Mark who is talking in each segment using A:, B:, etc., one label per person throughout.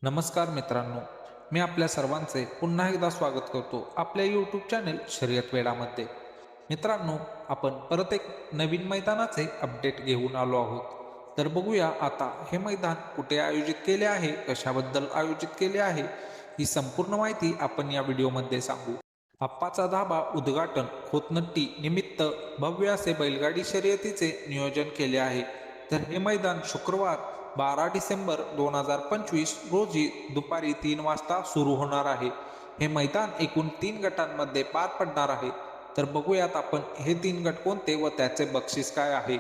A: नमस्कार मित्रांनो, मी आपल्या सर्वांचे पुन्हा एकदा स्वागत करतो आपल्या यूट्यूब चॅनल शर्यत वेळामध्ये। मित्रांनो, आपण परत एक नवीन मैदानाचे अपडेट घेऊन आलो आहोत। तर बघूया आता हे मैदान कुठे आयोजित केले आहे, कशाबद्दल आयोजित केले आहे, ही संपूर्ण माहिती आपण या व्हिडिओमध्ये सांगू। आप्पाचा धाबा उद्घाटन खोतनट्टी निमित्त भव्य असे बैलगाडी शर्यतीचे नियोजन केले आहे। तर हे मैदान शुक्रवार 12 डिसेंबर 2025 रोजी दुपारी 3 वाजता सुरू होणार आहे। हे मैदान एकूण 3 गटांमध्ये पार पडणार आहे। तर बघूयात आपण हे 3 गट कोणते व त्याचे बक्षीस काय आहे।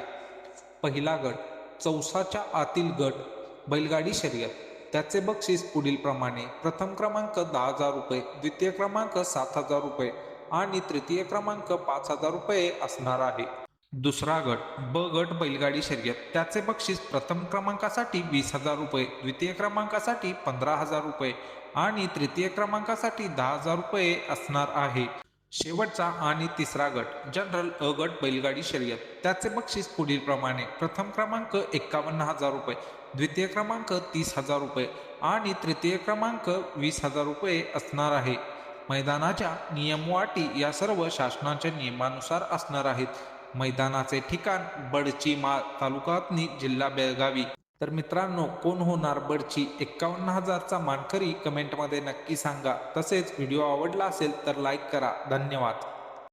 A: पहिला गट चौसाच्या आतील गट बैलगाडी शर्यत, त्याचे बक्षीस पुढील प्रमाणे: प्रथम क्रमांक 10,000 रुपये, द्वितीय क्रमांक 7,000 रुपये आणि तृतीय क्रमांक 5,000 रुपये असणार आहे। दुसरा गट ब गट बैलगाडी शर्यत, त्याचे बक्षीस प्रथम क्रमांकासाठी 20,000 रुपये, द्वितीय क्रमांकासाठी 15,000 रुपये आणि तृतीय क्रमांकासाठी 10,000 रुपये असणार आहे। शेवटचा आणि तिसरा गट जनरल अ गट बैलगाडी शर्यत, त्याचे बक्षीस पुढील प्रमाणे: प्रथम क्रमांक 51,000 रुपये, द्वितीय क्रमांक 30,000 रुपये आणि तृतीय क्रमांक 20,000 रुपये असणार आहे। मैदानाच्या नियम व अटी या सर्व शासनाच्या नियमानुसार असणार आहेत। मैदानाचे ठिकाण बडची तालुका हतनी, जिल्हा बेळगावी। तर मित्रांनो, कोण होणार बडची 51,000चा मानकरी कमेंटमध्ये नक्की सांगा। तसेच व्हिडिओ आवडला असेल तर लाईक करा। धन्यवाद।